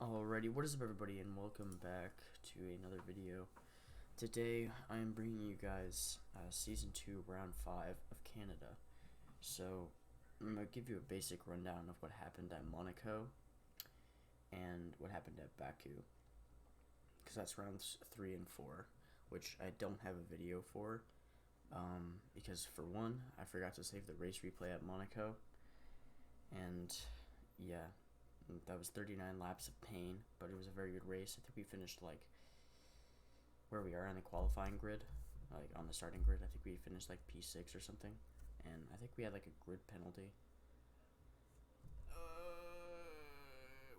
Alrighty, what is up everybody and welcome back to another video. Today I am bringing you guys Season 2, Round 5 of Canada. So I'm going to give you a basic rundown of what happened at Monaco and what happened at Baku. Because that's rounds 3 and 4, which I don't have a video for. Because for one, I forgot to save the race replay at Monaco. And yeah. That was 39 laps of pain, but it was a very good race. I think we finished like where we are on the qualifying grid, like on the starting grid. I think we finished like P6 or something, and I think we had like a grid penalty.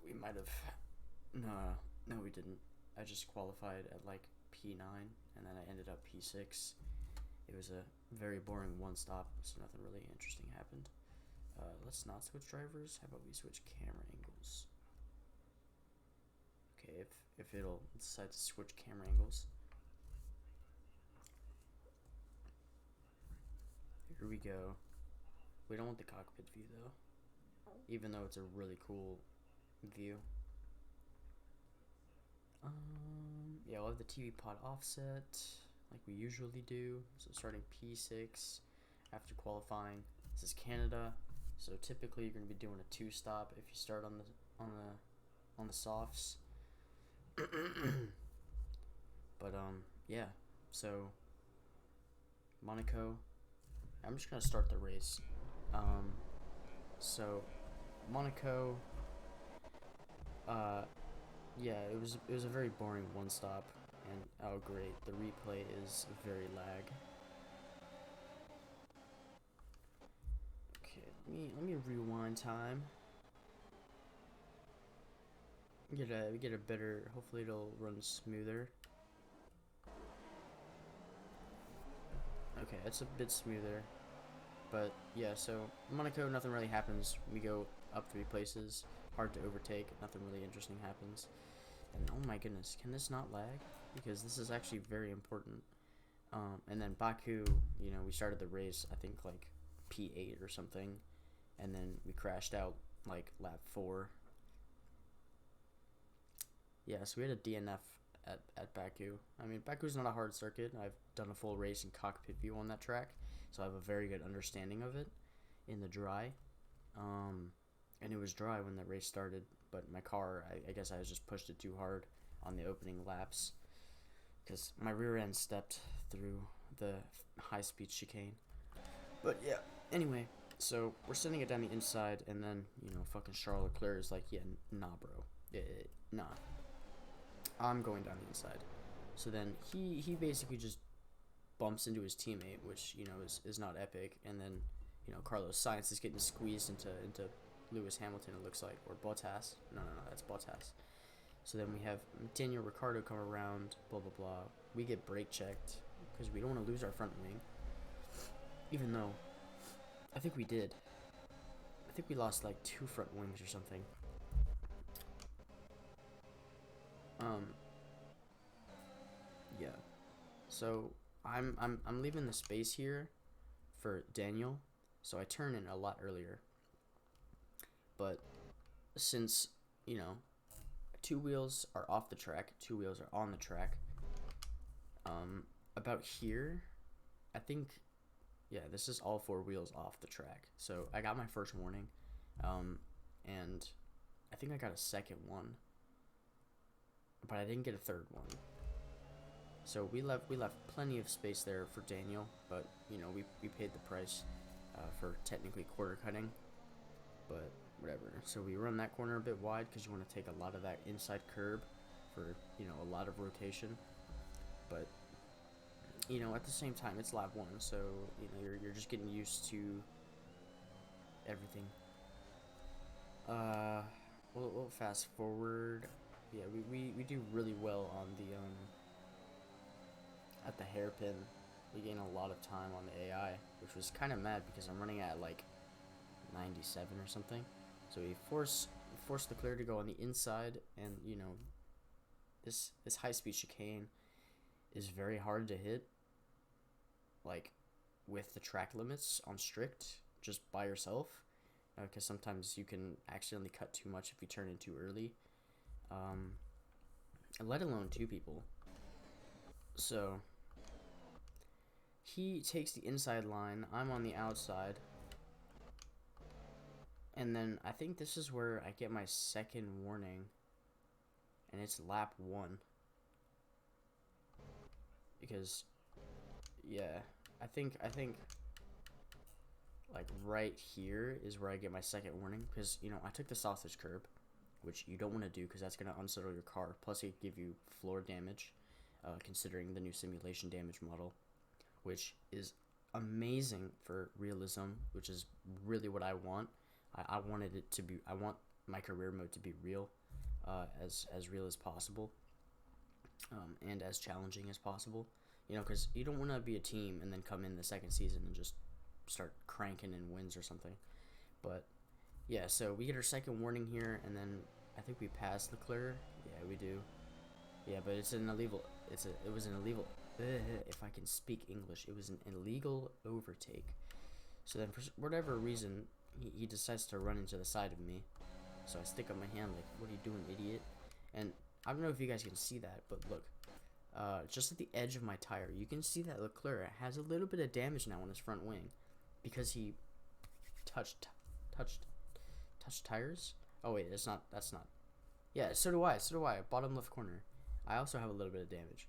We might have. No, we didn't. I just qualified at like P9, and then I ended up P6. It was a very boring one stop, so nothing really interesting happened. Let's not switch drivers. How about we switch camera angles? Okay, if it'll decide to switch camera angles. Here we go. We don't want the cockpit view though, even though it's a really cool view. Yeah, we'll have the TV pod offset like we usually do. So starting P6 after qualifying. This is Canada. So typically you're gonna be doing a 2-stop if you start on the softs. But yeah. So Monaco. I'm just gonna start the race. So Monaco. Yeah, it was a very boring one stop, and oh great, the replay is very lag. Let me rewind time. Get a better. Hopefully it'll run smoother. Okay, it's a bit smoother, but yeah. So Monaco, nothing really happens. We go up 3 places. Hard to overtake. Nothing really interesting happens. And oh my goodness, can this not lag? Because this is actually very important. And then Baku, you know, we started the race. I think like P8 or something. And then we crashed out like lap 4. Yeah, so we had a DNF at Baku. I mean, Baku's not a hard circuit. I've done a full race in cockpit view on that track, so I have a very good understanding of it in the dry. And it was dry when the race started, but my car, I guess I just pushed it too hard on the opening laps because my rear end stepped through the high-speed chicane. But yeah, anyway. So we're sending it down the inside, and then, you know, fucking Charles Leclerc is like, yeah, nah, bro. Nah. I'm going down the inside. So then he basically just bumps into his teammate, which, you know, is not epic. And then, you know, Carlos Sainz is getting squeezed into Lewis Hamilton, it looks like. Or Bottas. No, that's Bottas. So then we have Daniel Ricciardo come around, blah, blah, blah. We get brake checked because we don't want to lose our front wing. Even though I think we did. I think we lost like 2 front wings or something. Yeah. So I'm leaving the space here for Daniel, so I turn in a lot earlier. But since, you know, 2 wheels are off the track, 2 wheels are on the track. About here, I think. Yeah, this is all 4 wheels off the track. So I got my first warning, and I think I got a second one, but I didn't get a third one. So we left plenty of space there for Daniel, but you know we paid the price for technically quarter cutting, but whatever. So we run that corner a bit wide because you want to take a lot of that inside curb for, you know, a lot of rotation, but you know, at the same time, it's lap 1, so, you know, you're just getting used to everything. We'll fast forward. Yeah, we do really well on the, at the hairpin. We gain a lot of time on the AI, which was kind of mad because I'm running at, like, 97 or something. So we force Leclerc to go on the inside, and, you know, this high-speed chicane is very hard to hit. Like, with the track limits on strict, just by yourself, because sometimes you can accidentally cut too much if you turn in too early. um, let alone two people. So he takes the inside line, I'm on the outside, and then I think this is where I get my second warning, and it's lap 1. Because, yeah, I think like right here is where I get my second warning, because, you know, I took the sausage curb, which you don't want to do because that's going to unsettle your car, plus it give you floor damage, considering the new simulation damage model, which is amazing for realism, which is really what I want. I wanted it to be, I want my career mode to be real, as real as possible, and as challenging as possible, you know, because you don't want to be a team and then come in the second season and just start cranking in wins or something. But yeah, so we get our second warning here, and then I think we pass Leclerc. Yeah, we do. Yeah, but it's an illegal. It was an illegal. If I can speak English, it was an illegal overtake. So then, for whatever reason, he decides to run into the side of me. So I stick up my hand like, "What are you doing, idiot?" And I don't know if you guys can see that, but look, just at the edge of my tire, you can see that Leclerc has a little bit of damage now on his front wing, because he touched tires. Oh wait, that's not. Yeah, so do I. Bottom left corner. I also have a little bit of damage,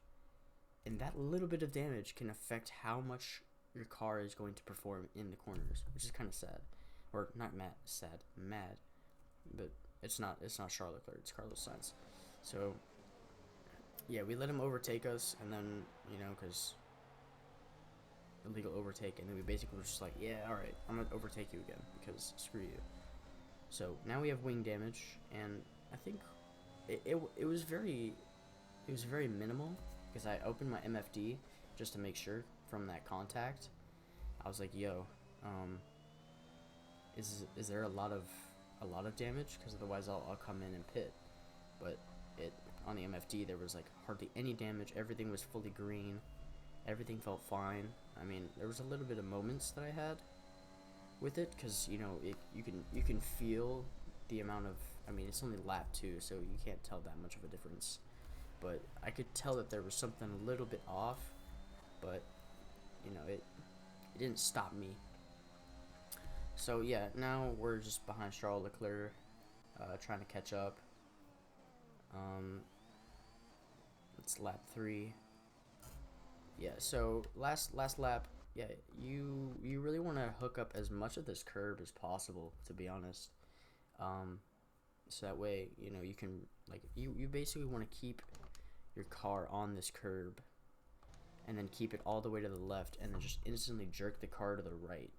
and that little bit of damage can affect how much your car is going to perform in the corners, which is kind of sad, or not mad, but it's not Charles Leclerc, it's Carlos Sainz. So yeah, we let him overtake us, and then, you know, because illegal overtake, and then we basically were just like, yeah, all right, I'm gonna overtake you again because screw you. So now we have wing damage, and I think it was very minimal, because I opened my MFD just to make sure from that contact. I was like, yo, is there a lot of damage? Because otherwise I'll come in and pit. But on the MFD there was like hardly any damage. Everything was fully green. Everything felt fine. I mean, there was a little bit of moments that I had with it, because, you know, you can feel the amount of, I mean, it's only lap 2, so you can't tell that much of a difference, but I could tell that there was something a little bit off, but, you know, it didn't stop me. So yeah, now we're just behind Charles Leclerc, trying to catch up. It's lap 3. Yeah, so last lap, yeah, you really want to hook up as much of this curb as possible, to be honest. So that way, you know, you can, like, you basically want to keep your car on this curb, and then keep it all the way to the left, and then just instantly jerk the car to the right.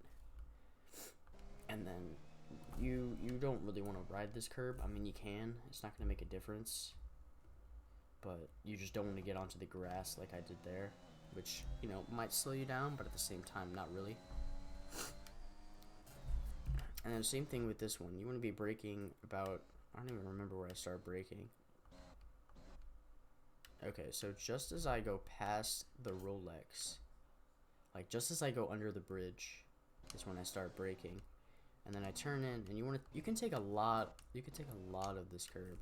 And then you don't really want to ride this curb. I mean, you can, it's not going to make a difference, but you just don't want to get onto the grass like I did there, which, you know, might slow you down, but at the same time, not really. And then same thing with this one. You want to be braking about, I don't even remember where I start braking. Okay, so just as I go past the Rolex, like just as I go under the bridge, is when I start braking. And then I turn in, and you can take a lot of this curb.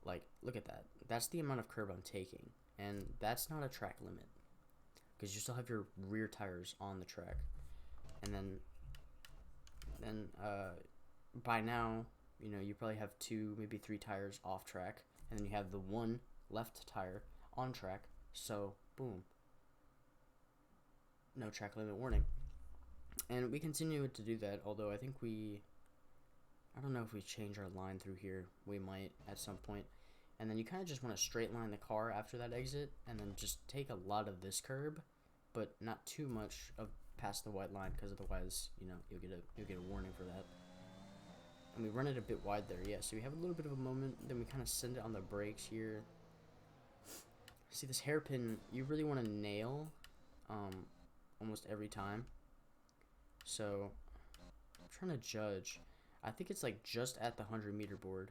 Like, look at that. That's the amount of curb I'm taking, and that's not a track limit, because you still have your rear tires on the track. And then by now, you know, you probably have 2, maybe 3 tires off track, and then you have the 1 left tire on track. So boom, no track limit warning. And we continue to do that, although I think I don't know if we change our line through here. We might at some point. And then you kind of just want to straight line the car after that exit, and then just take a lot of this curb, but not too much of past the white line, because otherwise, you know, you'll get a warning for that. And we run it a bit wide there, yeah. So we have a little bit of a moment, then we kind of send it on the brakes here. See, this hairpin, you really want to nail almost every time. So I'm trying to judge. I think it's like just at the 100-meter board,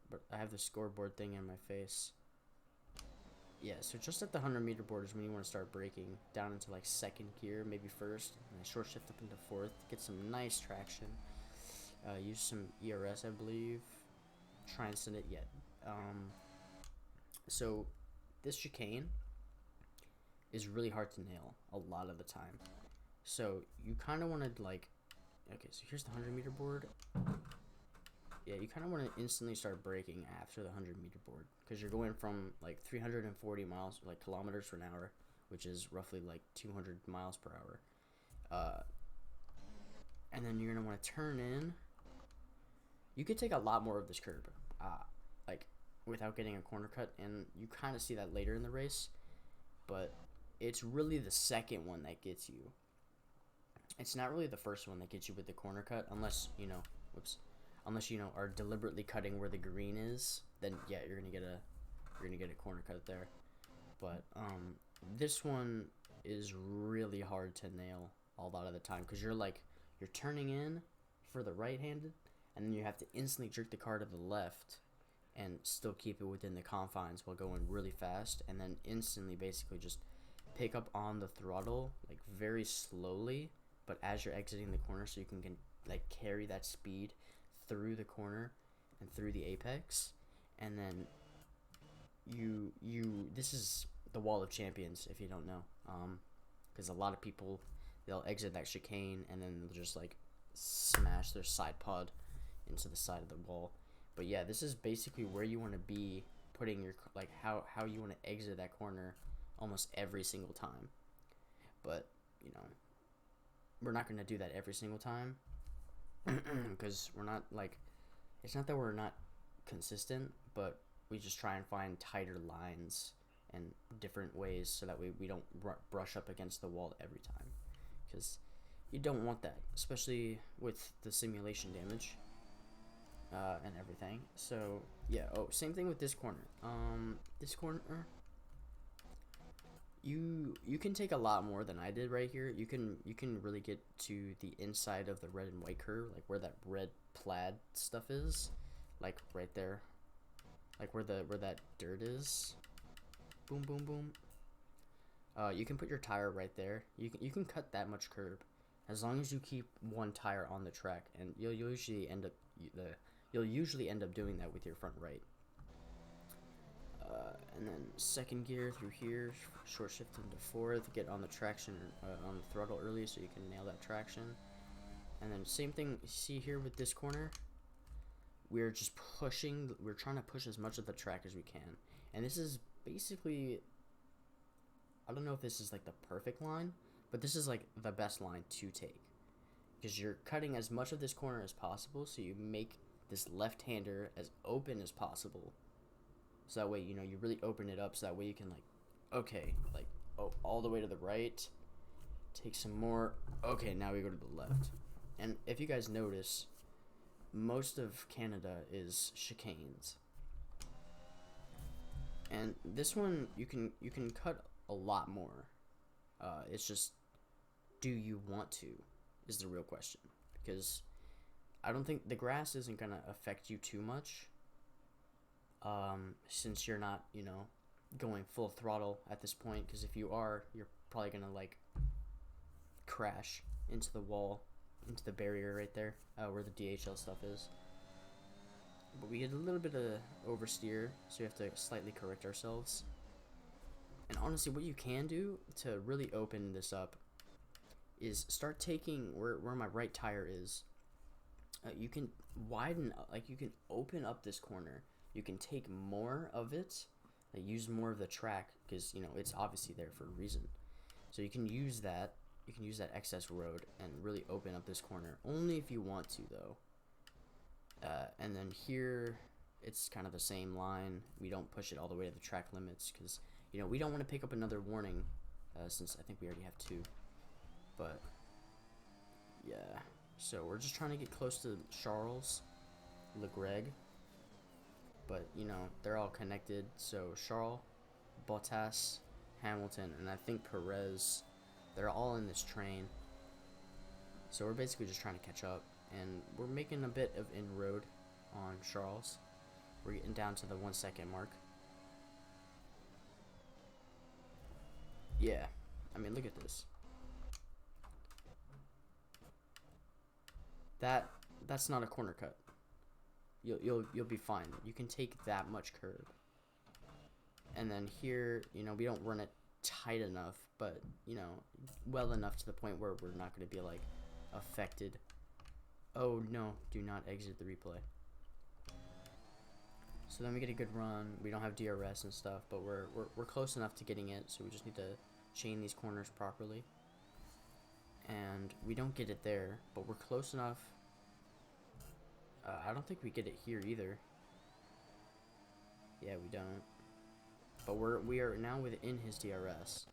but I have the scoreboard thing in my face. Yeah, so just at the 100-meter board is when you want to start braking down into like second gear, maybe first, and then short shift up into fourth, get some nice traction. Use some ERS, I believe. try and send it yet. So this chicane is really hard to nail a lot of the time. So you kind of want to like, okay, so here's the 100-meter board. Yeah, you kind of want to instantly start braking after the 100-meter board, because you're going from like 340 miles, like kilometers per hour, which is roughly like 200 miles per hour. And then you're gonna want to turn in. You could take a lot more of this curb, like without getting a corner cut, and you kind of see that later in the race. But it's really the second one that gets you. It's not really the first one that gets you with the corner cut, unless you know, unless you know are deliberately cutting where the green is. Then yeah, you're gonna get a corner cut there. But this one is really hard to nail a lot of the time, because you're turning in for the right-handed, and then you have to instantly jerk the car to the left and still keep it within the confines while going really fast, and then instantly basically just pick up on the throttle like very slowly, but as you're exiting the corner, so you can like carry that speed through the corner and through the apex. And then this is the wall of champions, if you don't know, because a lot of people, they'll exit that chicane and then they'll just like smash their side pod into the side of the wall. But yeah, this is basically where you want to be putting your, like, how you want to exit that corner almost every single time. But you know, we're not going to do that every single time, because we're not like, it's not that we're not consistent, but we just try and find tighter lines and different ways so that we don't brush up against the wall every time, because you don't want that, especially with the simulation damage and everything. So yeah. Oh, same thing with this corner. This corner, you can take a lot more than I did right here. You can really get to the inside of the red and white curve, like where that red plaid stuff is, like right there, like where that dirt is. Boom, boom, boom. You can put your tire right there. You can cut that much curb, as long as you keep one tire on the track, and you'll usually end up doing that with your front right. And then second gear through here, short shift into fourth, get on the traction, on the throttle early so you can nail that traction. And then same thing, see here with this corner, we're trying to push as much of the track as we can. And this is basically, I don't know if this is like the perfect line, but this is like the best line to take, because you're cutting as much of this corner as possible, so you make this left-hander as open as possible. So that way, you know, you really open it up, so that way you can like, okay, like, oh, all the way to the right, take some more, okay, now we go to the left. And if you guys notice, most of Canada is chicanes. And this one, you can cut a lot more. It's just, do you want to, is the real question. Because I don't think the grass isn't going to affect you too much. Since you're not, you know, going full throttle at this point, because if you are, you're probably gonna like crash into the wall, into the barrier right there, where the DHL stuff is. But we get a little bit of oversteer, so we have to slightly correct ourselves. And honestly, what you can do to really open this up is start taking where my right tire is. You can widen, like you can open up this corner. You can take more of it, like use more of the track, because you know it's obviously there for a reason. So you can use that. You can use that excess road and really open up this corner. Only if you want to, though. And then here, it's kind of the same line. We don't push it all the way to the track limits, because you know we don't want to pick up another warning, since I think we already have 2. But yeah, so we're just trying to get close to Charles Leclerc. But, you know, they're all connected. So, Charles, Bottas, Hamilton, and I think Perez, they're all in this train. So, we're basically just trying to catch up. And we're making a bit of inroad on Charles. We're getting down to the 1 second mark. Yeah. I mean, look at this. That's not a corner cut. you'll be fine. You can take that much curb. And then here, you know, we don't run it tight enough, but, you know, well enough to the point where we're not going to be, like, affected. Oh, no, do not exit the replay. So then we get a good run. We don't have DRS and stuff, but we're close enough to getting it, so we just need to chain these corners properly. And we don't get it there, but we're close enough. I don't think we get it here either. Yeah, we don't. But we are now within his DRS.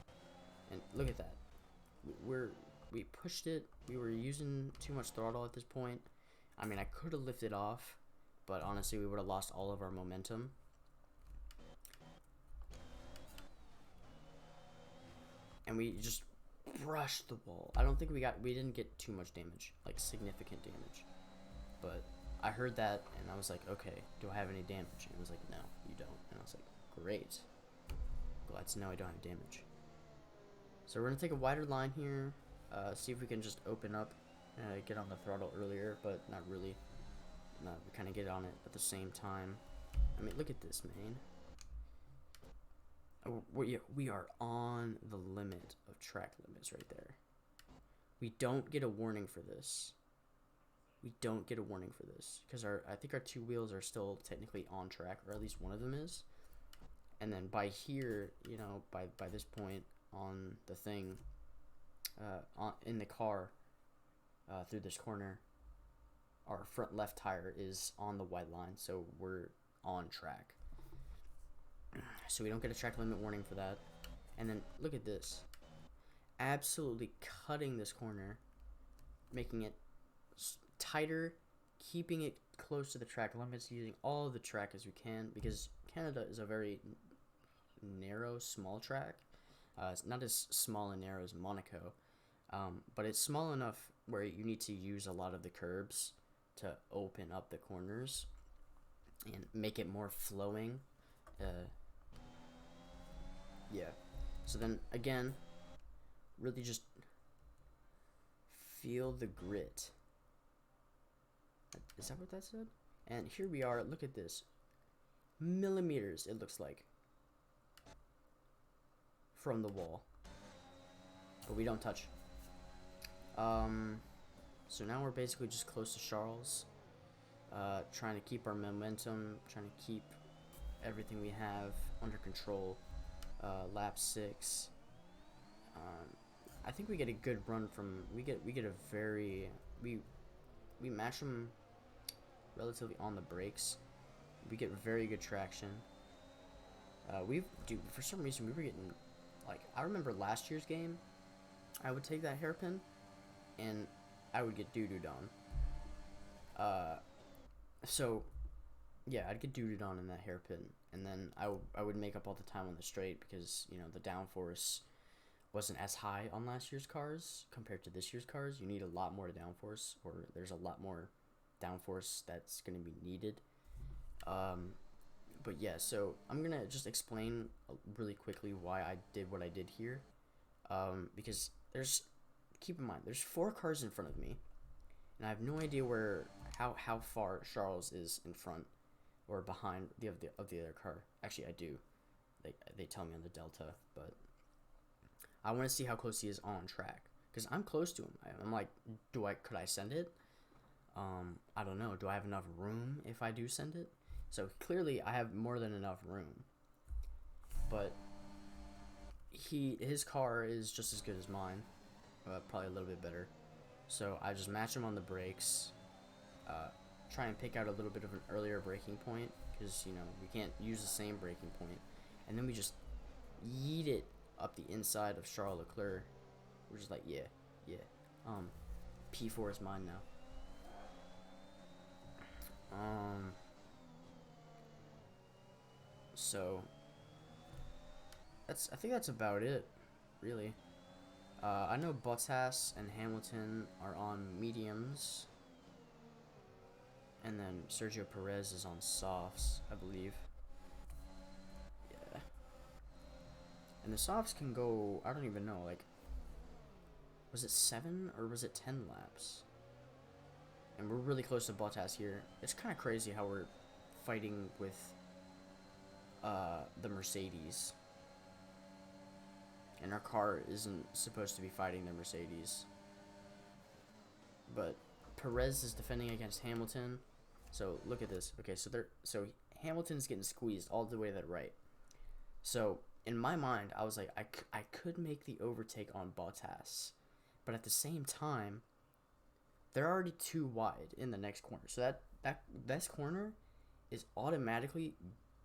And look at that. We pushed it. We were using too much throttle at this point. I mean, I could have lifted off, but honestly, we would have lost all of our momentum. And we just brushed the wall. I don't think we didn't get too much damage, like significant damage. But I heard that and I was like, okay, do I have any damage? And it was like, no, you don't. And I was like, great. Glad to know I don't have damage. So we're gonna take a wider line here, see if we can just open up, get on the throttle earlier, but not really. We kind of get on it at the same time. I mean, look at this, man. We are on the limit of track limits right there. We don't get a warning for this. We don't get a warning for this because I think our two wheels are still technically on track, or at least one of them is. And then by here, you know, by this point on the thing, in the car, through this corner, our front left tire is on the white line, so we're on track. So we don't get a track limit warning for that. And then look at this. Absolutely cutting this corner, making it tighter, keeping it close to the track limits, using all of the track as we can, because Canada is a very narrow, small track. It's not as small and narrow as Monaco, but it's small enough where you need to use a lot of the curbs to open up the corners and make it more flowing. Yeah. So then again, really just feel the grit. Is that what that said? And here we are. Look at this. Millimeters, it looks like, from the wall. But we don't touch. So now we're basically just close to Charles. Trying to keep our momentum. Trying to keep everything we have under control. Lap 6. I think we get a good run from. We get a very. We match them relatively on the brakes. We get very good traction. For some reason we were getting, like, I remember last year's game, I would take that hairpin and I would get doo-dooed on. So yeah, I'd get doo-dooed on in that hairpin, and then I would make up all the time on the straight because, you know, the downforce wasn't as high on last year's cars compared to this year's cars. You need a lot more downforce, or there's a lot more downforce that's going to be needed. But yeah, so I'm going to just explain really quickly why I did what I did here. Because keep in mind, there's 4 cars in front of me, and I have no idea how far Charles is in front or behind the other car. Actually, I do. They tell me on the Delta, but I want to see how close he is on track, because I'm close to him. I'm like, could I send it? I don't know. Do I have enough room if I do send it? So clearly I have more than enough room. But his car is just as good as mine. Probably a little bit better. So I just match him on the brakes. Try and pick out a little bit of an earlier braking point, because, you know, we can't use the same braking point. And then we just yeet it up the inside of Charles Leclerc. We're just like, yeah. P4 is mine now. So I think that's about it, really. I know Bottas and Hamilton are on mediums, and then Sergio Perez is on softs, I believe. Yeah. And the softs can go, I don't even know, like, was it 7 or was it 10 laps? and we're really close to Bottas here. It's kind of crazy how we're fighting with the Mercedes, and our car isn't supposed to be fighting the Mercedes. But Perez is defending against Hamilton. So look at this. Okay, so Hamilton's getting squeezed all the way to the right. So in my mind, I was like, I could make the overtake on Bottas, but at the same time, they're already too wide in the next corner. So that this corner is automatically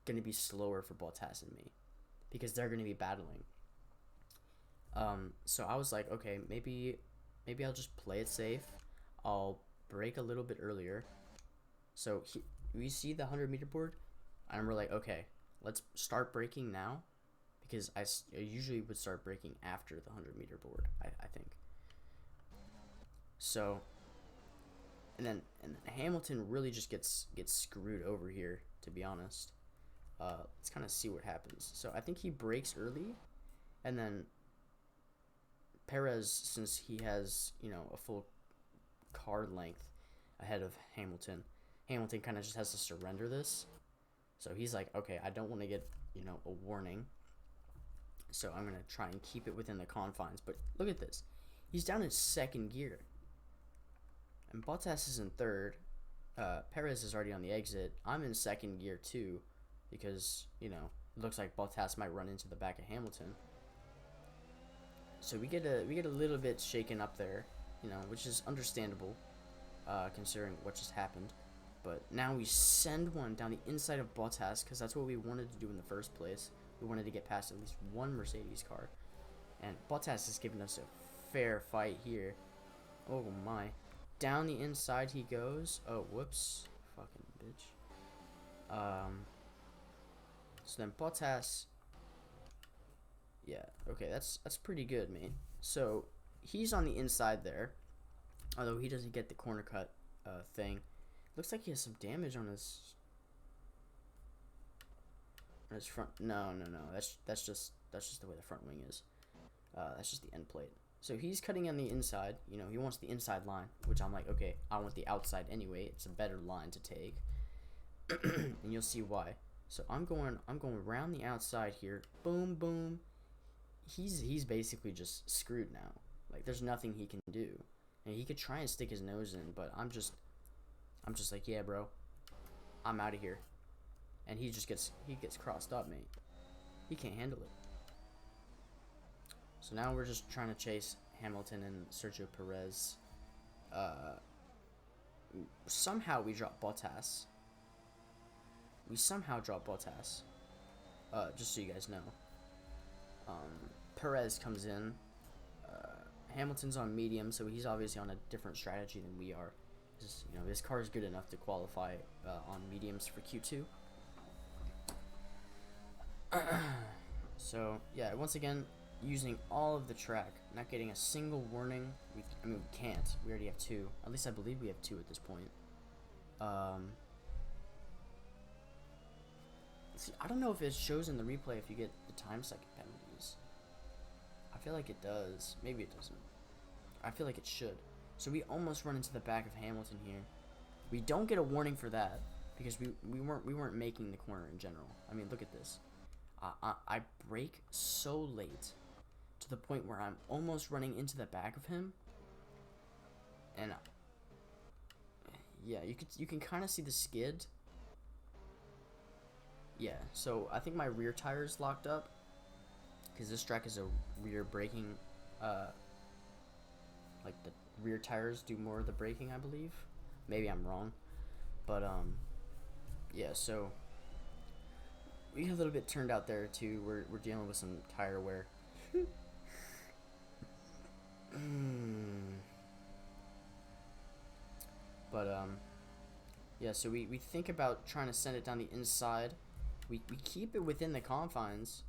going to be slower for Bottas and me because they're going to be battling. So I was like, okay, maybe I'll just play it safe. I'll brake a little bit earlier. So we see the 100-meter board, and we're like, okay, let's start braking now, because I usually would start braking after the 100-meter board. I think. So. And then Hamilton really just gets screwed over here, to be honest. Let's kind of see what happens. So I think he brakes early, and then Perez, since he has, you know, a full car length ahead of Hamilton kind of just has to surrender this. So he's like, okay, I don't want to get, you know, a warning, so I'm going to try and keep it within the confines. But look at this. He's down in second gear. And Bottas is in third. Perez is already on the exit. I'm in second gear too, because, you know, it looks like Bottas might run into the back of Hamilton. So we get a little bit shaken up there, you know, which is understandable, considering what just happened. But now we send one down the inside of Bottas, because that's what we wanted to do in the first place. We wanted to get past at least one Mercedes car. And Bottas is giving us a fair fight here. Oh my. Down the inside he goes. Oh, whoops. Fucking bitch. So then Bottas. Yeah, okay, that's pretty good, mate. So he's on the inside there, although he doesn't get the corner cut thing. Looks like he has some damage on his front. No. That's just the way the front wing is. That's just the end plate. So he's cutting on the inside. You know, he wants the inside line, which I'm like, okay, I want the outside anyway. It's a better line to take, and you'll see why. So I'm going around the outside here. Boom, boom. He's basically just screwed now. Like, there's nothing he can do, and he could try and stick his nose in, but I'm just like, yeah, bro, I'm out of here. And he gets crossed up, mate. He can't handle it. So now we're just trying to chase Hamilton and Sergio Perez. Somehow we drop Bottas. Just so you guys know. Perez comes in. Hamilton's on medium, so he's obviously on a different strategy than we are. Just, you know, his car is good enough to qualify on mediums for Q2. So yeah, once again, using all of the track, not getting a single warning. We can't. We already have 2. At least I believe we have 2 at this point. See, I don't know if it shows in the replay if you get the time second penalties. I feel like it does. Maybe it doesn't. I feel like it should. So we almost run into the back of Hamilton here. We don't get a warning for that because we weren't making the corner in general. I mean, look at this. I brake so late to the point where I'm almost running into the back of him, and yeah, you can kind of see the skid. Yeah, so I think my rear tire's locked up because this track is a rear braking. Like, the rear tires do more of the braking, I believe. Maybe I'm wrong, but yeah. So we get a little bit turned out there too. We're dealing with some tire wear. But yeah. So we think about trying to send it down the inside. We keep it within the confines.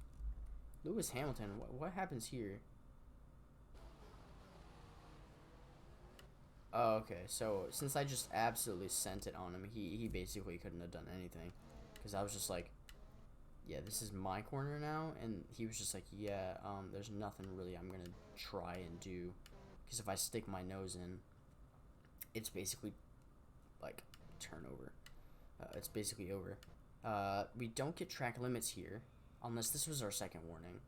Lewis Hamilton, what happens here? Oh, okay. So since I just absolutely sent it on him, he basically couldn't have done anything, because I was just like, yeah, this is my corner now, and he was just like, yeah, there's nothing really I'm gonna try and do, because if I stick my nose in, it's basically like turnover. It's basically over. We don't get track limits here, unless this was our second warning.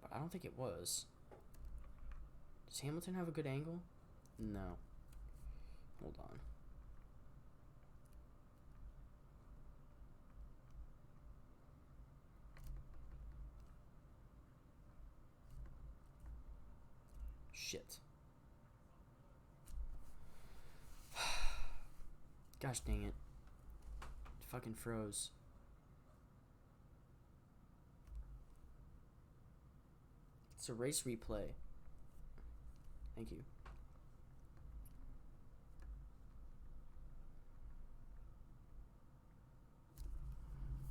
But I don't think it was. Does Hamilton have a good angle? No. Hold on. Shit. Gosh dang it. It fucking froze. It's a race replay. Thank you.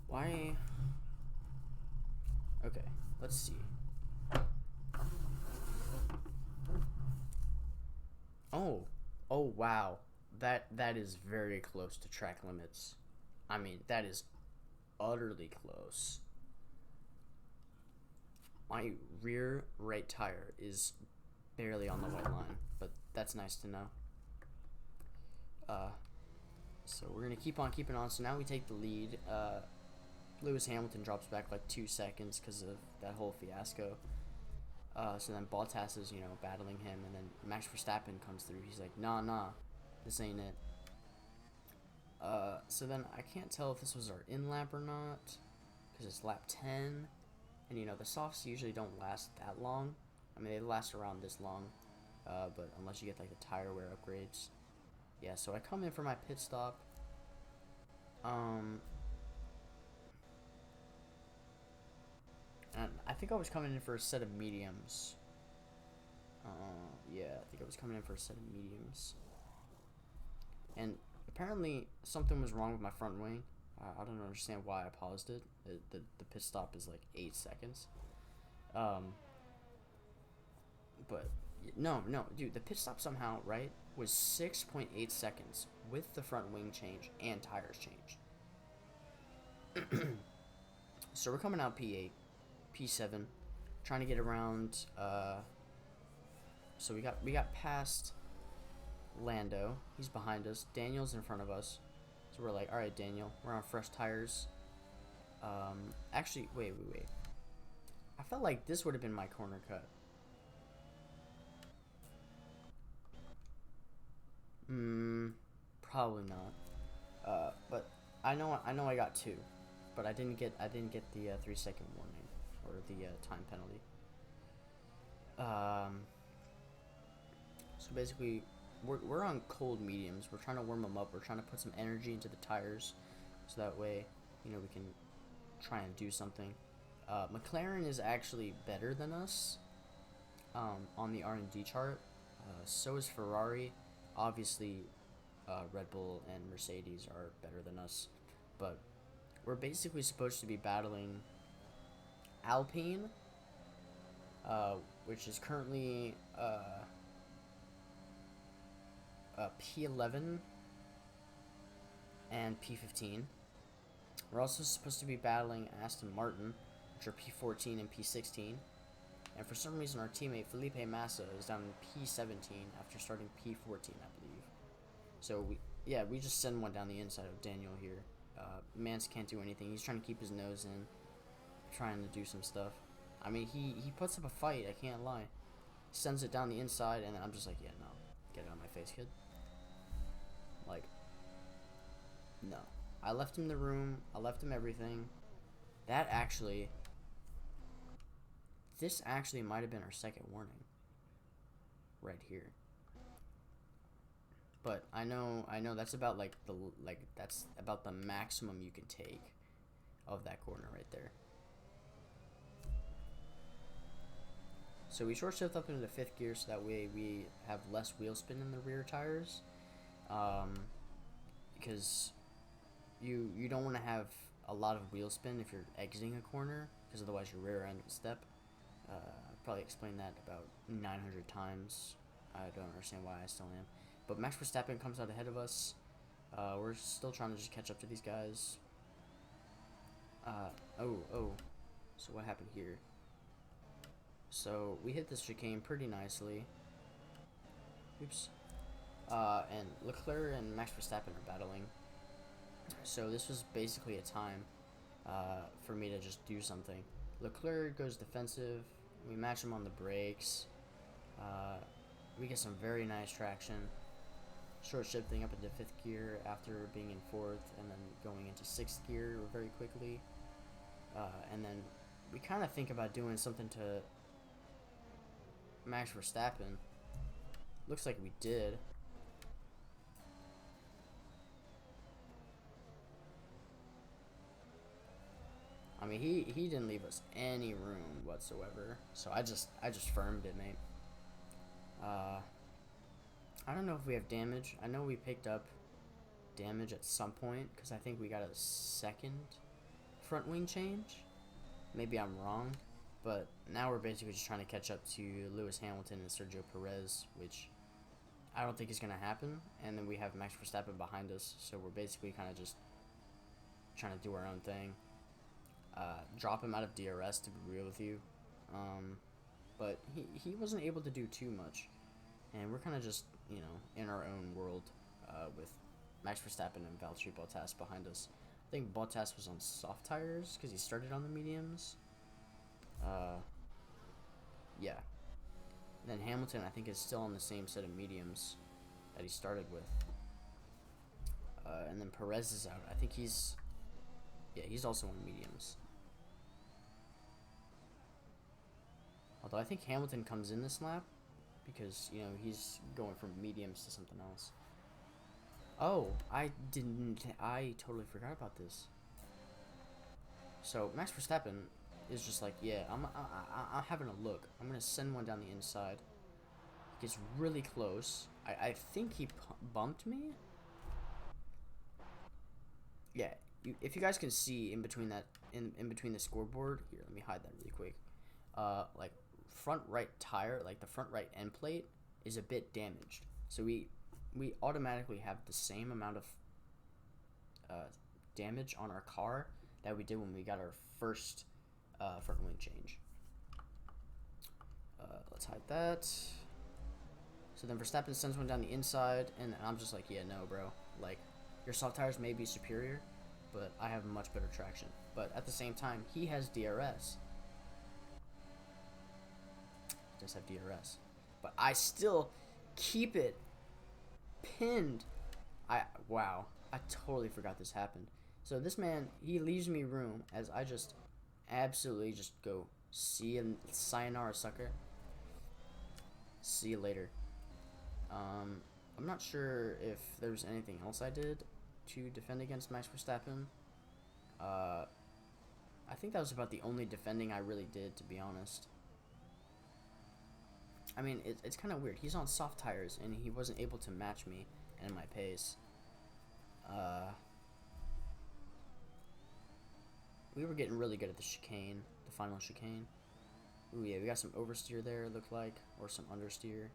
Why? Okay, let's see. Oh wow. That is very close to track limits. I mean, that is utterly close. My rear right tire is barely on the white line, but that's nice to know. So we're gonna keep on keeping on. So now we take the lead. Lewis Hamilton drops back like 2 seconds because of that whole fiasco. So then Bottas is, battling him, and then Max Verstappen comes through. He's like, nah, this ain't it. So then I can't tell if this was our in lap or not, because it's lap 10, and the softs usually don't last that long. I mean, they last around this long, but unless you get like the tire wear upgrades. Yeah, so I come in for my pit stop. And I think I was coming in for a set of mediums. Yeah, I think I was coming in for a set of mediums. And apparently something was wrong with my front wing. I don't understand why I paused it. The pit stop is like 8 seconds. But no, dude, the pit stop somehow, right, was 6.8 seconds with the front wing change and tires changed. So we're coming out P8, P7, trying to get around. So we got past Lando. He's behind us. Daniel's in front of us. So we're like, all right, Daniel, we're on fresh tires. Actually, wait. I felt like this would have been my corner cut. Probably not. But I know I got 2, but I didn't get the 3-second warning or the time penalty. So basically, we're on cold mediums. We're trying to warm them up. We're trying to put some energy into the tires, so that way, we can try and do something. McLaren is actually better than us on the R&D chart. So is Ferrari. Obviously, Red Bull and Mercedes are better than us, but we're basically supposed to be battling Alpine, which is currently P11 and P15. We're also supposed to be battling Aston Martin, which are P14 and P16. And for some reason, our teammate Felipe Massa is down in P17 after starting P14, I believe. So we just send one down the inside of Daniel here. Mance can't do anything. He's trying to keep his nose in, trying to do some stuff. I mean, he puts up a fight, I can't lie. Sends it down the inside, and then I'm just like, yeah, no. Get it on my face, kid. Like, no. I left him the room. I left him everything. This actually might have been our second warning. Right here. But I know that's about that's about the maximum you can take of that corner right there. So we short shift up into the 5th gear, so that way we have less wheel spin in the rear tires, because you don't want to have a lot of wheel spin if you're exiting a corner, because otherwise your rear end will step. I've probably explained that about 900 times. I don't understand why I still am. But Max Verstappen comes out ahead of us. We're still trying to just catch up to these guys. So what happened here? So we hit this chicane pretty nicely. Oops. And Leclerc and Max Verstappen are battling. So this was basically a time for me to just do something. Leclerc goes defensive. We match him on the brakes. We get some very nice traction. Short shifting up into 5th gear after being in 4th, and then going into 6th gear very quickly. And then we kind of think about doing something to Max Verstappen. Looks like we did. I mean, he didn't leave us any room whatsoever. So I just firmed it, mate. I don't know if we have damage. I know we picked up damage at some point because I think we got a second front wing change. Maybe I'm wrong, but now we're basically just trying to catch up to Lewis Hamilton and Sergio Perez, which I don't think is going to happen. And then we have Max Verstappen behind us, so we're basically kind of just trying to do our own thing. Drop him out of DRS, to be real with you. But he wasn't able to do too much. And we're kind of just, you know, in our own world with Max Verstappen and Valtteri Bottas behind us. I think Bottas was on soft tires because he started on the mediums. Yeah. And then Hamilton, I think, is still on the same set of mediums that he started with. And then Perez is out. I think he's also on mediums. Although I think Hamilton comes in this lap because, you know, he's going from mediums to something else. Oh, I totally forgot about this. So Max Verstappen is just like, yeah, I'm having a look. I'm gonna send one down the inside. He gets really close. I think he bumped me. Yeah, if you guys can see in between that in between the scoreboard here, let me hide that really quick. Like front right tire, like the front right end plate is a bit damaged. So we automatically have the same amount of damage on our car that we did when we got our first front wing change. Let's hide that. So then Verstappen sends one down the inside, and I'm just like, yeah, no, bro. Like, your soft tires may be superior, but I have much better traction. But at the same time, he has DRS. He does have DRS. But I still keep it pinned. Wow. I totally forgot this happened. So this man, he leaves me room as I just absolutely just go, see you, sayonara, sucker. See you later. I'm not sure if there's anything else I did to defend against Max Verstappen. I think that was about the only defending I really did, to be honest. I mean, it's kind of weird. He's on soft tires, and he wasn't able to match me and my pace. We were getting really good at the chicane, the final chicane. Ooh, yeah, we got some oversteer there, it looked like, or some understeer.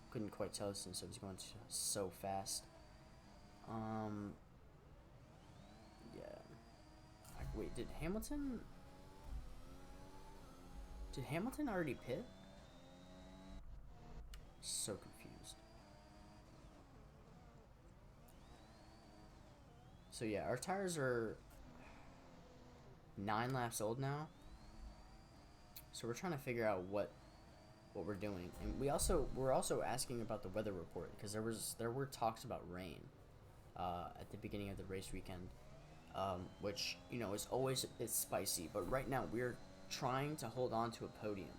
Couldn't quite tell since it was going so fast. Yeah. Wait, did Hamilton already pit? So confused. So yeah, our tires are 9 laps old now. So we're trying to figure out what we're doing, and we're also asking about the weather report because there were talks about rain at the beginning of the race weekend, which, you know, is always spicy. But right now we're trying to hold on to a podium,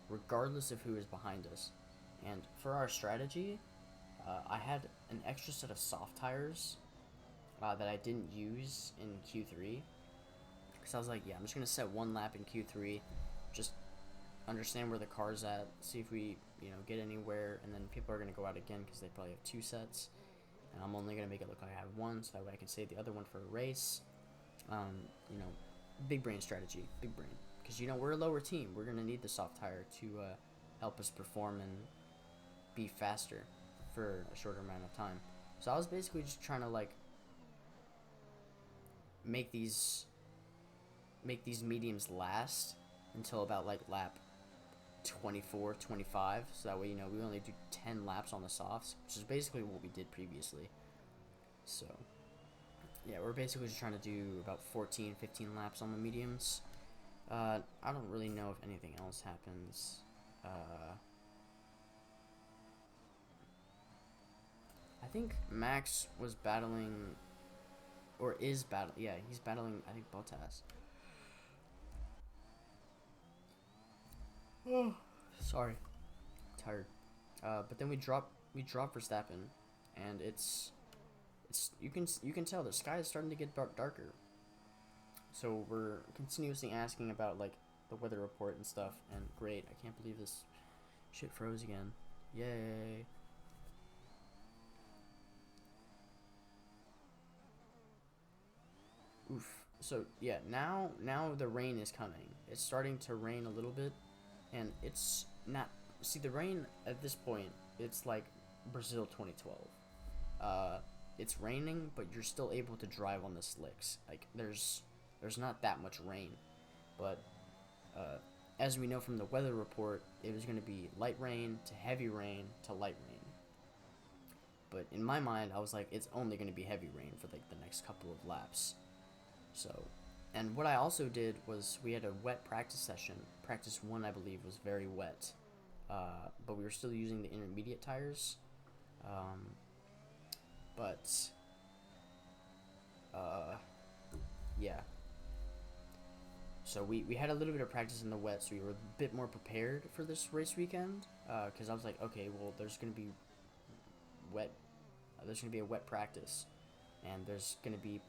regardless of who is behind us. And for our strategy, I had an extra set of soft tires that I didn't use in Q3 because I was like, yeah, I'm just gonna set one lap in Q3, just understand where the car's at, see if we, you know, get anywhere, and then people are going to go out again because they probably have 2 sets, and I'm only going to make it look like I have one, so that way I can save the other one for a race. You know, big brain strategy, big brain, because, you know, we're a lower team. We're going to need the soft tire to help us perform and be faster for a shorter amount of time. So I was basically just trying to, like, make these mediums last until about, like, lap 24, 25, so that way, you know, we only do 10 laps on the softs, which is basically what we did previously. So yeah, we're basically just trying to do about 14, 15 laps on the mediums. I don't really know if anything else happens. I think Max was battling, or is battling, yeah, he's battling, I think, Bottas. Oh, sorry, tired. But then we drop Verstappen, and it's you can tell the sky is starting to get darker. So we're continuously asking about like the weather report and stuff. And great, I can't believe this shit froze again. Yay! Oof. So yeah, now the rain is coming. It's starting to rain a little bit, and it's not. See, the rain at this point, it's like Brazil 2012. It's raining, but you're still able to drive on the slicks. Like there's not that much rain, but as we know from the weather report, it was going to be light rain to heavy rain to light rain. But in my mind, I was like, it's only going to be heavy rain for like the next couple of laps. So, and what I also did was we had a wet practice session. Practice 1, I believe, was very wet, but we were still using the intermediate tires. But yeah. So we had a little bit of practice in the wet, so we were a bit more prepared for this race weekend. Because I was like, okay, well, there's gonna be wet. There's gonna be a wet practice, and there's gonna be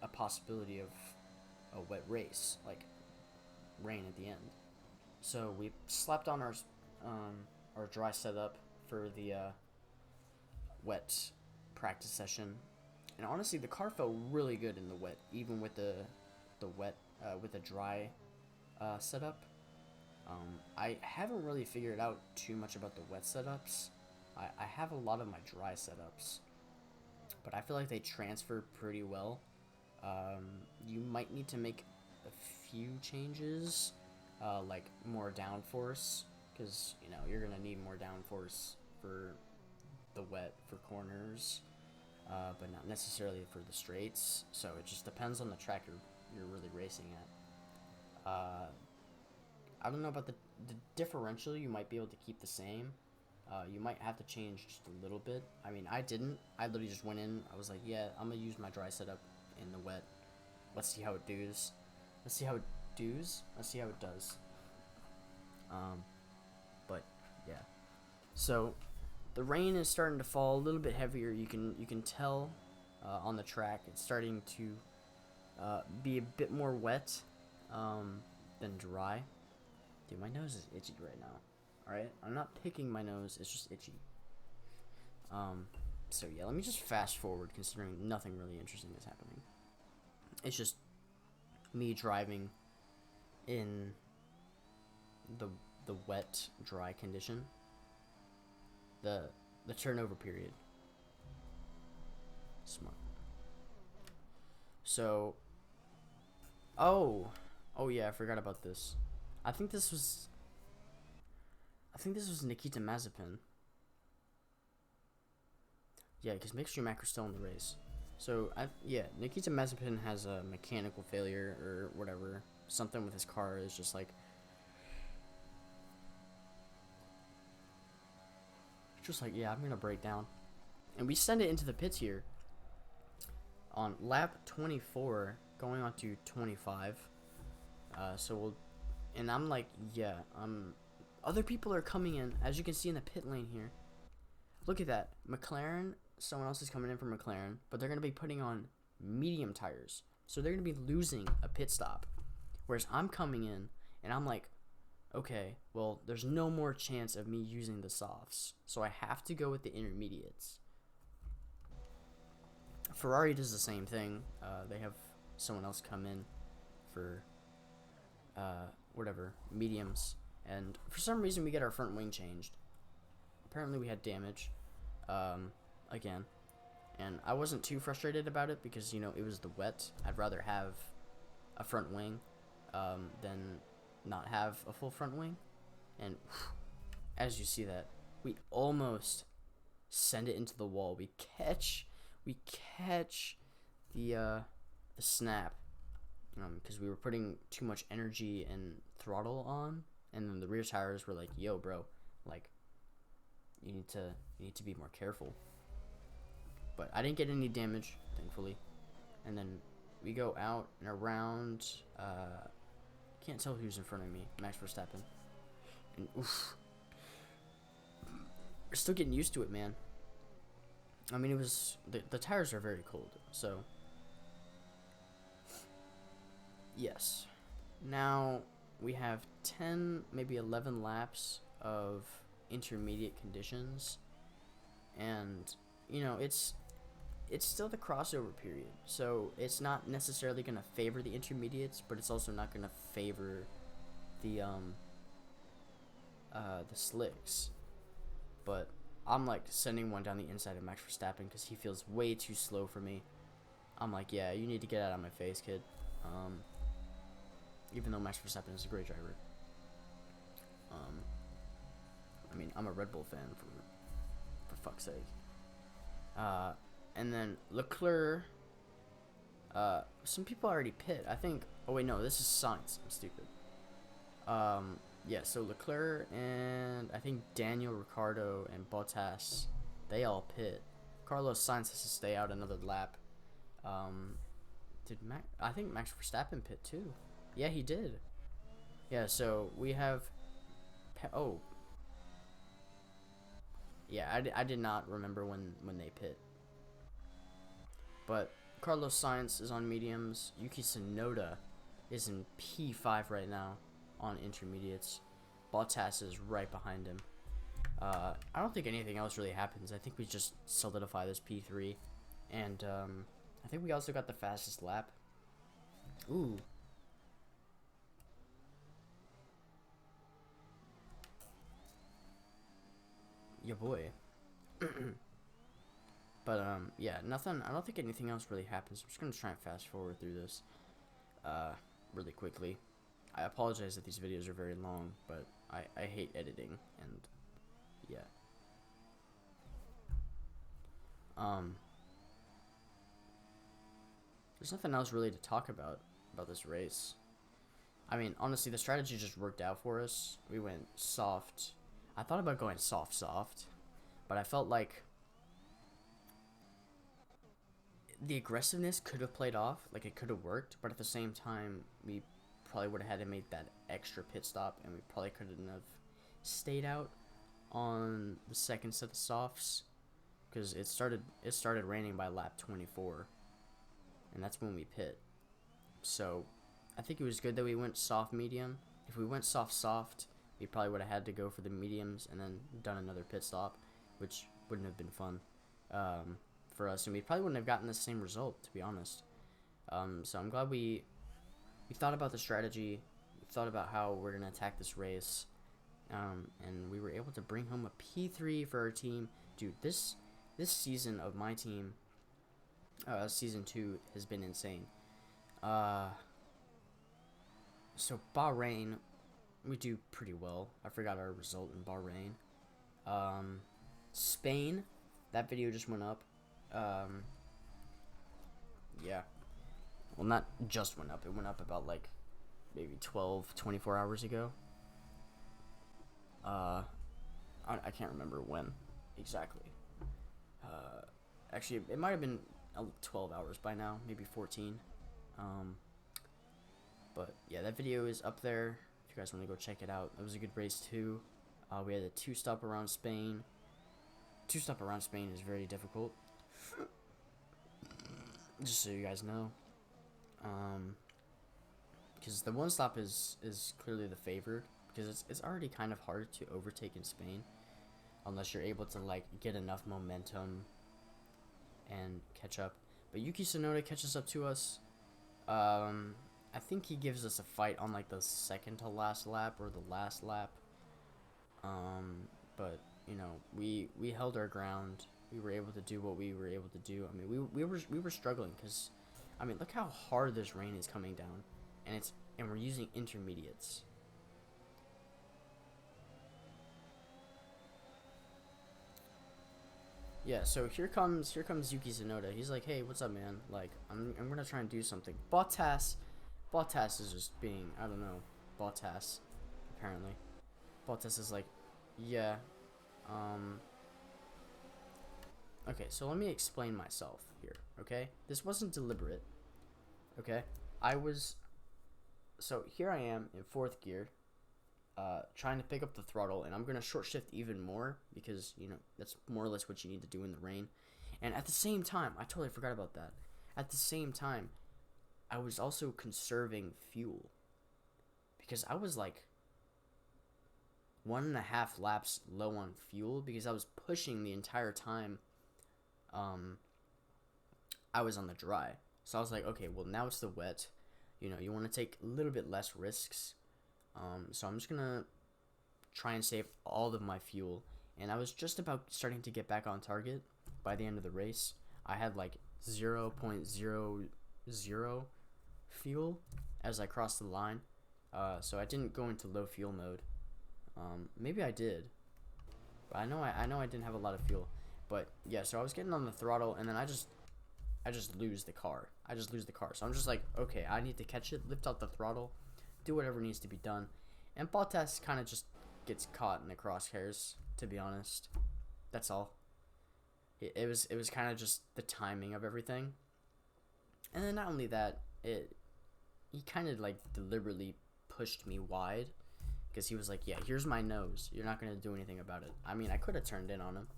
a possibility of a wet race, like rain at the end. So we slapped on our dry setup for the wet practice session, and honestly, the car felt really good in the wet, even with the wet with the dry setup. I haven't really figured out too much about the wet setups. I have a lot of my dry setups, but I feel like they transfer pretty well. You might need to make a few changes, like more downforce, because you know you're gonna need more downforce for the wet for corners, but not necessarily for the straights. So it just depends on the track you're really racing at. I don't know about the differential. You might be able to keep the same. You might have to change just a little bit. I mean, I didn't. I literally just went in. I was like, yeah, I'm gonna use my dry setup in the wet. Let's see how it does. Let's see how it does. Let's see how it does. But yeah. So the rain is starting to fall a little bit heavier. You can tell on the track it's starting to be a bit more wet than dry. Dude, my nose is itchy right now. Alright? I'm not picking my nose, it's just itchy. So yeah, let me just fast forward considering nothing really interesting is happening. It's just me driving in the wet, dry condition. The turnover period. Smart. So oh yeah, I forgot about this. I think this was Nikita Mazepin. Yeah, because Mick Schumacher's still in the race. So Nikita Mazepin has a mechanical failure or whatever. Something with his car is just like yeah, I'm gonna break down. And we send it into the pits here on lap 24, going on to 25. And I'm like, yeah, other people are coming in, as you can see in the pit lane here. Look at that, McLaren. Someone else is coming in from McLaren, but they're going to be putting on medium tires. So they're going to be losing a pit stop. Whereas I'm coming in, and I'm like, okay, well, there's no more chance of me using the softs. So I have to go with the intermediates. Ferrari does the same thing. They have someone else come in for, mediums. And for some reason, we get our front wing changed. Apparently, we had damage. Again, and I wasn't too frustrated about it because, you know, it was the wet. I'd rather have a front wing than not have a full front wing. And as you see that, we almost send it into the wall. We catch the snap, because we were putting too much energy and throttle on, and then the rear tires were like, "Yo, bro, like, you need to be more careful." But I didn't get any damage, thankfully. And then we go out and around. Can't tell who's in front of me. Max Verstappen. And oof, we're still getting used to it, man. I mean, it was the tires are very cold, so yes. Now we have 10, maybe 11 laps of intermediate conditions, and it's still the crossover period, so it's not necessarily going to favor the intermediates, but it's also not going to favor the slicks. But I'm like sending one down the inside of Max Verstappen because he feels way too slow for me. I'm like, yeah, you need to get out of my face, kid. Even though Max Verstappen is a great driver. I mean, I'm a Red Bull fan for fuck's sake. And then Leclerc. Some people already pit. I think. Oh wait, no, this is Sainz. I'm stupid. Yeah. So Leclerc and I think Daniel Ricciardo and Bottas, they all pit. Carlos Sainz has to stay out another lap. I think Max Verstappen pit too. Yeah, he did. Yeah. So we have. Oh. Yeah, I did not remember when they pit. But Carlos Sainz is on mediums. Yuki Tsunoda is in P5 right now on intermediates. Bottas is right behind him. I don't think anything else really happens. I think we just solidify this P3. And I think we also got the fastest lap. Ooh. Yeah, boy. But yeah, nothing. I don't think anything else really happens. I'm just gonna try and fast forward through this, really quickly. I apologize that these videos are very long, but I hate editing, and yeah. There's nothing else really to talk about this race. I mean, honestly, the strategy just worked out for us. We went soft. I thought about going soft, but I felt like the aggressiveness could have played off, like it could have worked, but at the same time, we probably would have had to make that extra pit stop, and we probably couldn't have stayed out on the second set of softs, because it started raining by lap 24, and that's when we pit. So I think it was good that we went soft medium. If we went soft, we probably would have had to go for the mediums and then done another pit stop, which wouldn't have been fun for us, and we probably wouldn't have gotten the same result, to be honest. So I'm glad we thought about the strategy, we thought about how we're gonna attack this race, and we were able to bring home a P3 for our team. Dude, this season of my team, season 2, has been insane. So Bahrain, we do pretty well. I forgot our result in Bahrain. Spain, that video just went up. Yeah. Well, not just went up. It went up about like maybe 24 hours ago. I can't remember when exactly. Actually, it might have been 12 hours by now, maybe 14. But yeah, that video is up there if you guys want to go check it out. It was a good race too. We had a 2-stop around Spain. 2-stop around Spain is very difficult, just so you guys know. Because the 1-stop is clearly the favored, because it's already kind of hard to overtake in Spain unless you're able to like get enough momentum and catch up. But Yuki Tsunoda catches up to us. I think he gives us a fight on like the second to last lap or the last lap. But you know, we held our ground. We were able to do what we were able to do. I mean, we were struggling because, I mean, look how hard this rain is coming down, and we're using intermediates. Yeah, so here comes Yuki Tsunoda. He's like, hey, what's up, man? Like, I'm gonna try and do something. Bottas is just being, I don't know, Bottas, apparently. Bottas is like, yeah, um, okay, so let me explain myself here, okay? This wasn't deliberate, okay? I was, so here I am in fourth gear, trying to pick up the throttle, and I'm gonna short shift even more because, you know, that's more or less what you need to do in the rain. And at the same time, I totally forgot about that. At the same time, I was also conserving fuel because I was like 1.5 laps low on fuel because I was pushing the entire time. I was on the dry, so I was like, okay, well now it's the wet. You know, you want to take a little bit less risks. So I'm just gonna try and save all of my fuel. And I was just about starting to get back on target by the end of the race. I had like 0.00 fuel as I crossed the line. So I didn't go into low fuel mode. Maybe I did, but I know I didn't have a lot of fuel. But yeah, so I was getting on the throttle, and then I just lose the car. So I'm just like, okay, I need to catch it, lift out the throttle, do whatever needs to be done. And Bottas kind of just gets caught in the crosshairs, to be honest. That's all. It was kind of just the timing of everything. And then not only that, he kind of like deliberately pushed me wide because he was like, yeah, here's my nose. You're not going to do anything about it. I mean, I could have turned in on him,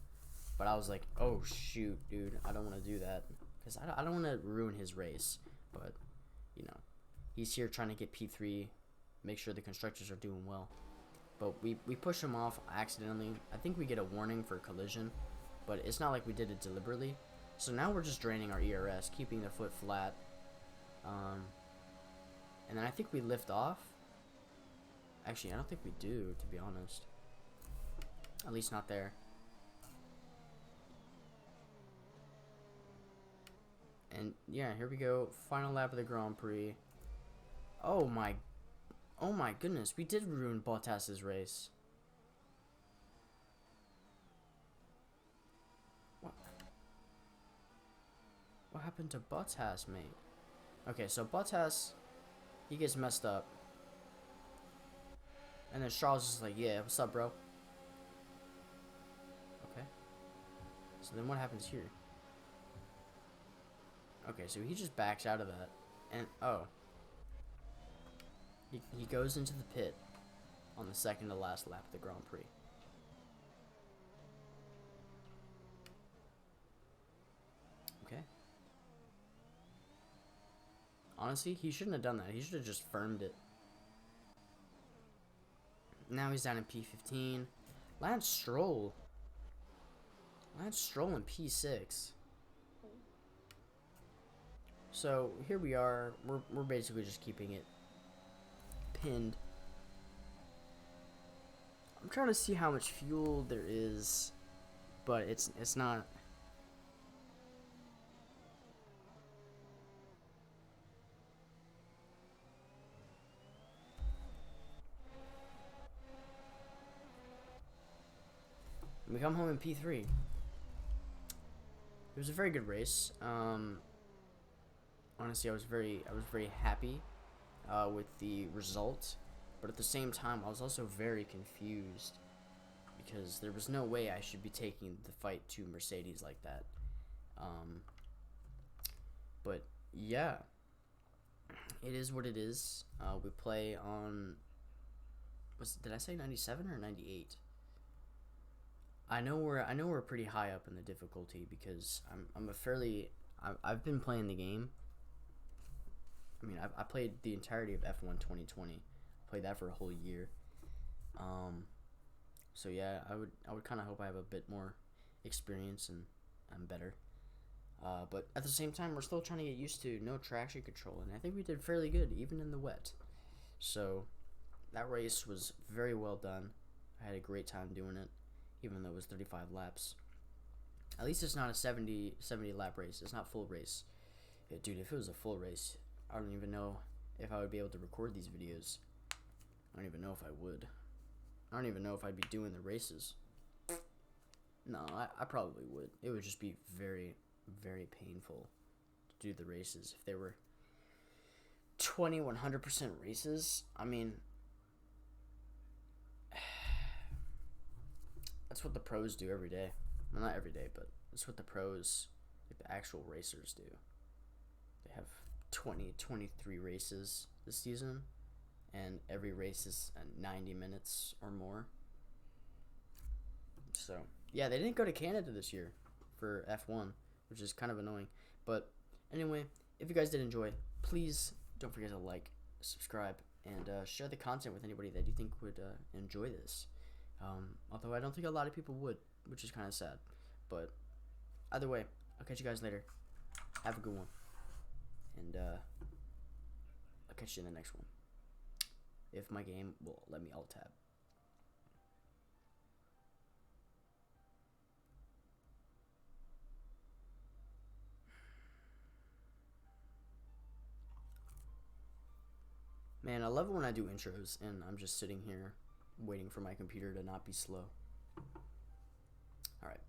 but I was like, oh, shoot, dude, I don't want to do that because I don't want to ruin his race. But, you know, he's here trying to get P3, make sure the constructors are doing well. But we push him off accidentally. I think we get a warning for collision, but it's not like we did it deliberately. So now we're just draining our ERS, keeping the foot flat. And then I think we lift off. Actually, I don't think we do, to be honest. At least not there. And yeah, here we go. Final lap of the Grand Prix. Oh my goodness, we did ruin Bottas's race. What happened to Bottas, mate? Okay, so Bottas, he gets messed up. And then Charles is like, yeah, what's up, bro? Okay. So then what happens here? Okay, so he just backs out of that. And, oh. He goes into the pit on the second to last lap of the Grand Prix. Okay. Honestly, he shouldn't have done that. He should have just firmed it. Now he's down in P15. Lance Stroll in P6. So here we are. We're basically just keeping it pinned. I'm trying to see how much fuel there is, but it's not. We come home in P3. It was a very good race. Honestly, I was very happy with the result, but at the same time, I was also very confused because there was no way I should be taking the fight to Mercedes like that. But yeah, it is what it is. We play on. Did I say 97 or 98? I know we're pretty high up in the difficulty because I've been playing the game. I mean, I played the entirety of F1 2020. Played that for a whole year. So yeah, I would kind of hope I have a bit more experience and I'm better. But at the same time, we're still trying to get used to no traction control, and I think we did fairly good even in the wet. So that race was very well done. I had a great time doing it, even though it was 35 laps. At least it's not a 70 lap race. It's not full race. Yeah, dude, if it was a full race, I don't even know if I would be able to record these videos. I don't even know if I would. I don't even know if I'd be doing the races. No, I probably would. It would just be very, very painful to do the races. If they were 100% races, I mean, that's what the pros do every day. Well, not every day, but that's what the pros, like the actual racers, do. They have 23 races this season, and every race is 90 minutes or more. So, yeah, they didn't go to Canada this year for F1, which is kind of annoying. But anyway, if you guys did enjoy, please don't forget to like, subscribe, and share the content with anybody that you think would enjoy this. Although I don't think a lot of people would, which is kind of sad. But either way, I'll catch you guys later. Have a good one. And I'll catch you in the next one. If my game will let me alt tab. Man, I love it when I do intros and I'm just sitting here waiting for my computer to not be slow. Alright.